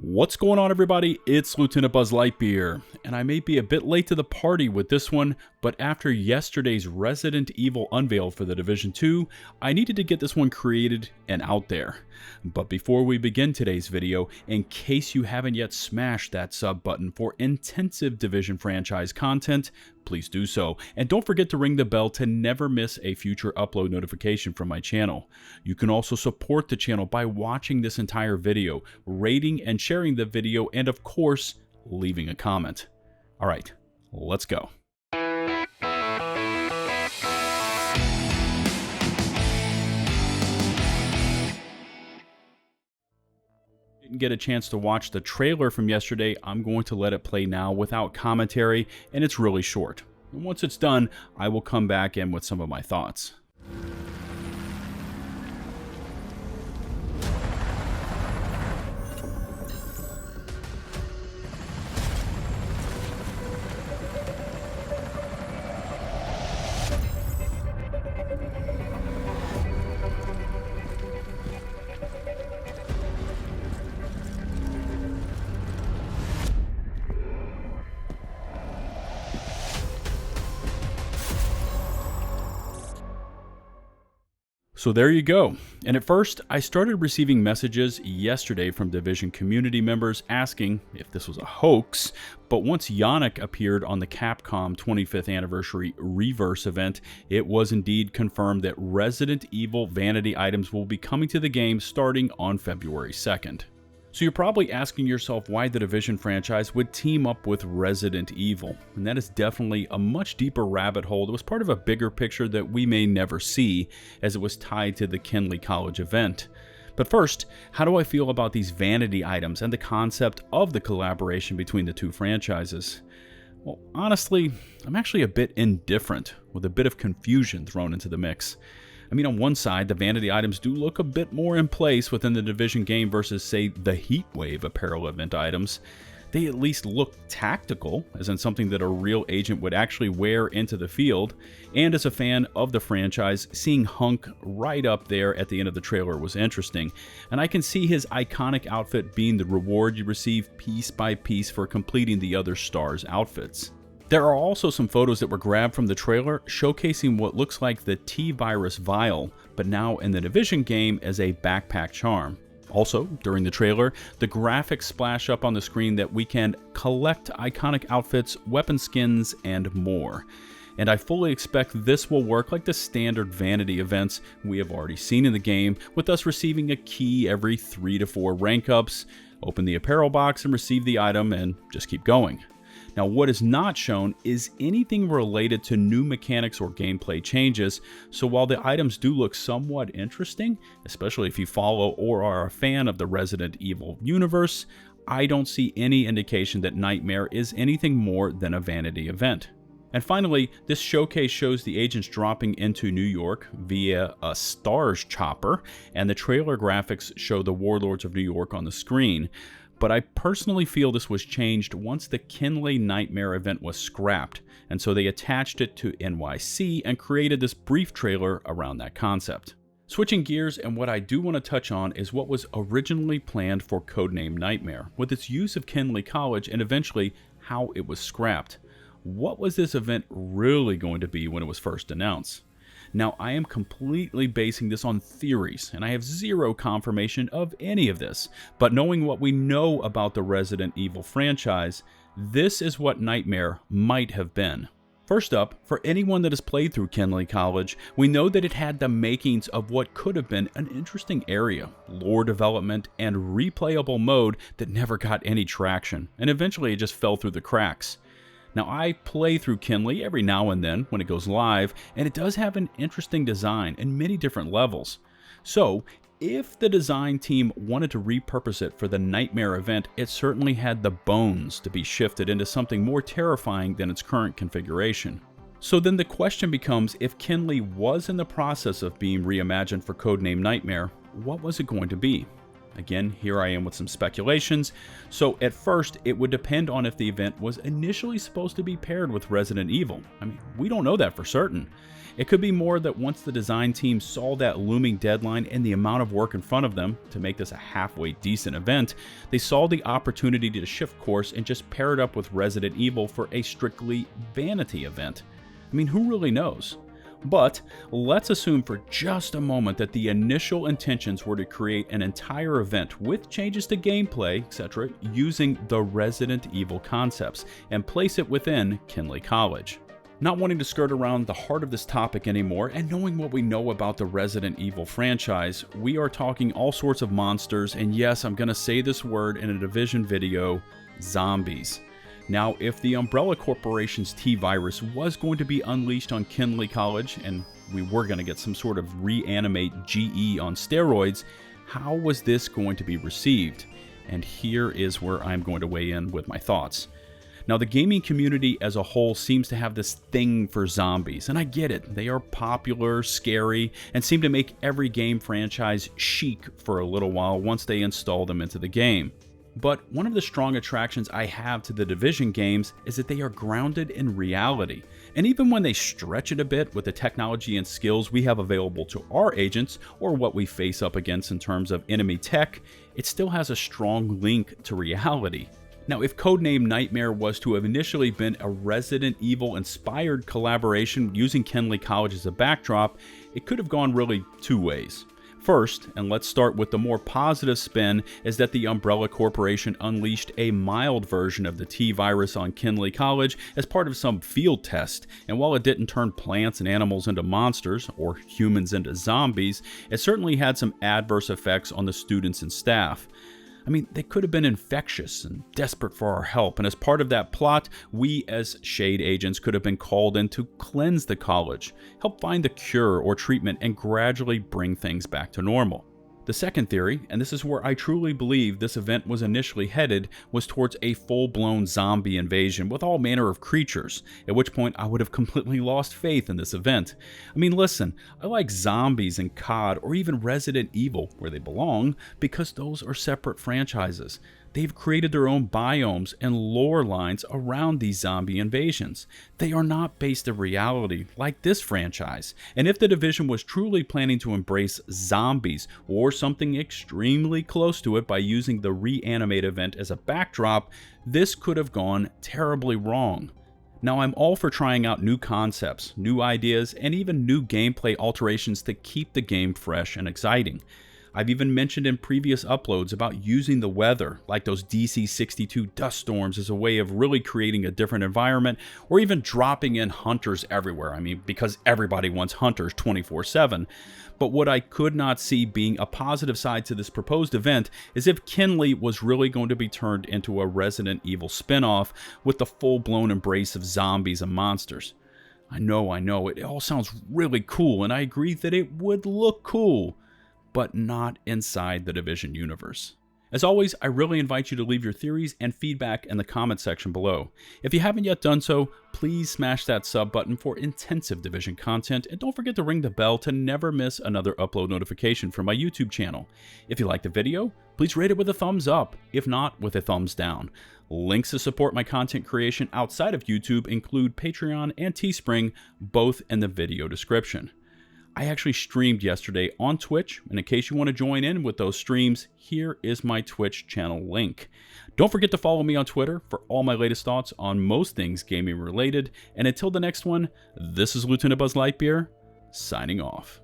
What's going on, everybody? It's LtBuzzLitebeer, and I may be a bit late to the party with this one, but after yesterday's Resident Evil unveil for The Division 2, I needed to get this one created and out there. But before we begin today's video, in case you haven't yet smashed that sub button for intensive Division franchise content, please do so, and don't forget to ring the bell to never miss a future upload notification from my channel. You can also support the channel by watching this entire video, rating and sharing the video, and of course, leaving a comment. Alright, let's go. Didn't get a chance to watch the trailer from yesterday, I'm going to let it play now without commentary, and it's really short. And once it's done, I will come back in with some of my thoughts. So there you go. And at first, I started receiving messages yesterday from Division community members asking if this was a hoax, but once Yannick appeared on the Capcom 25th Anniversary Reverse event, it was indeed confirmed that Resident Evil Vanity Items will be coming to the game starting on February 2nd. So you're probably asking yourself why the Division franchise would team up with Resident Evil, and that is definitely a much deeper rabbit hole that was part of a bigger picture that we may never see, as it was tied to the Kenley College event. But first, how do I feel about these Vanity Items and the concept of the collaboration between the two franchises? Well, honestly, I'm actually a bit indifferent, with a bit of confusion thrown into the mix. I mean, on one side, the Vanity Items do look a bit more in place within the Division game versus, say, the Heatwave apparel event items. They at least look tactical, as in something that a real agent would actually wear into the field, and as a fan of the franchise, seeing Hunk right up there at the end of the trailer was interesting, and I can see his iconic outfit being the reward you receive piece by piece for completing the other stars' outfits. There are also some photos that were grabbed from the trailer showcasing what looks like the T-Virus vial, but now in the Division game as a backpack charm. Also, during the trailer, the graphics splash up on the screen that we can collect iconic outfits, weapon skins, and more. And I fully expect this will work like the standard Vanity events we have already seen in the game, with us receiving a key every 3 to 4 rank ups, open the apparel box and receive the item, and just keep going. Now, what is not shown is anything related to new mechanics or gameplay changes, so while the items do look somewhat interesting, especially if you follow or are a fan of the Resident Evil universe, I don't see any indication that Nightmare is anything more than a Vanity event. And finally, this showcase shows the agents dropping into New York via a Stars chopper, and the trailer graphics show the Warlords of New York on the screen. But I personally feel this was changed once the Codename Nightmare event was scrapped, and so they attached it to NYC and created this brief trailer around that concept. Switching gears, and what I do want to touch on is what was originally planned for Codename Nightmare, with its use of Kenley College and eventually how it was scrapped. What was this event really going to be when it was first announced? Now, I am completely basing this on theories, and I have zero confirmation of any of this, but knowing what we know about the Resident Evil franchise, this is what Nightmare might have been. First up, for anyone that has played through Kenley College, we know that it had the makings of what could have been an interesting area, lore development, and replayable mode that never got any traction, and eventually it just fell through the cracks. Now, I play through Kenley every now and then when it goes live, and it does have an interesting design in many different levels. So, if the design team wanted to repurpose it for the Nightmare event, it certainly had the bones to be shifted into something more terrifying than its current configuration. So then the question becomes, if Kenley was in the process of being reimagined for Codename Nightmare, what was it going to be? Again, here I am with some speculations. So at first, it would depend on if the event was initially supposed to be paired with Resident Evil. I mean, we don't know that for certain. It could be more that once the design team saw that looming deadline and the amount of work in front of them to make this a halfway decent event, they saw the opportunity to shift course and just pair it up with Resident Evil for a strictly vanity event. I mean, who really knows? But let's assume for just a moment that the initial intentions were to create an entire event with changes to gameplay, etc., using the Resident Evil concepts and place it within Kenley College. Not wanting to skirt around the heart of this topic anymore, and knowing what we know about the Resident Evil franchise, we are talking all sorts of monsters, and yes, I'm going to say this word in a Division video, zombies. Now, if the Umbrella Corporation's T-Virus was going to be unleashed on Kenley College, and we were going to get some sort of reanimate GE on steroids, how was this going to be received? And here is where I'm going to weigh in with my thoughts. Now, the gaming community as a whole seems to have this thing for zombies, and I get it. They are popular, scary, and seem to make every game franchise chic for a little while once they install them into the game. But one of the strong attractions I have to the Division games is that they are grounded in reality. And even when they stretch it a bit with the technology and skills we have available to our agents, or what we face up against in terms of enemy tech, it still has a strong link to reality. Now, if Codename Nightmare was to have initially been a Resident Evil inspired collaboration using Kenley College as a backdrop, it could have gone really two ways. First, and let's start with the more positive spin, is that the Umbrella Corporation unleashed a mild version of the T-Virus on Kenley College as part of some field test, and while it didn't turn plants and animals into monsters, or humans into zombies, it certainly had some adverse effects on the students and staff. I mean, they could have been infectious and desperate for our help, and as part of that plot, we as Shade agents could have been called in to cleanse the college, help find the cure or treatment, and gradually bring things back to normal. The second theory, and this is where I truly believe this event was initially headed, was towards a full-blown zombie invasion with all manner of creatures, at which point I would have completely lost faith in this event. I mean, listen, I like zombies and COD or even Resident Evil, where they belong, because those are separate franchises. They've created their own biomes and lore lines around these zombie invasions. They are not based in reality like this franchise. And if the Division was truly planning to embrace zombies or something extremely close to it by using the Reanimate event as a backdrop, this could have gone terribly wrong. Now, I'm all for trying out new concepts, new ideas, and even new gameplay alterations to keep the game fresh and exciting. I've even mentioned in previous uploads about using the weather, like those DC-62 dust storms, as a way of really creating a different environment, or even dropping in hunters everywhere. I mean, because everybody wants hunters 24/7. But what I could not see being a positive side to this proposed event is if Kenley was really going to be turned into a Resident Evil spin-off with the full-blown embrace of zombies and monsters. I know, it all sounds really cool, and I agree that it would look cool, but not inside the Division universe. As always, I really invite you to leave your theories and feedback in the comment section below. If you haven't yet done so, please smash that sub button for intensive Division content, and don't forget to ring the bell to never miss another upload notification from my YouTube channel. If you liked the video, please rate it with a thumbs up, if not with a thumbs down. Links to support my content creation outside of YouTube include Patreon and Teespring, both in the video description. I actually streamed yesterday on Twitch, and in case you want to join in with those streams, here is my Twitch channel link. Don't forget to follow me on Twitter for all my latest thoughts on most things gaming related, and until the next one, this is LtBuzzLitebeer, signing off.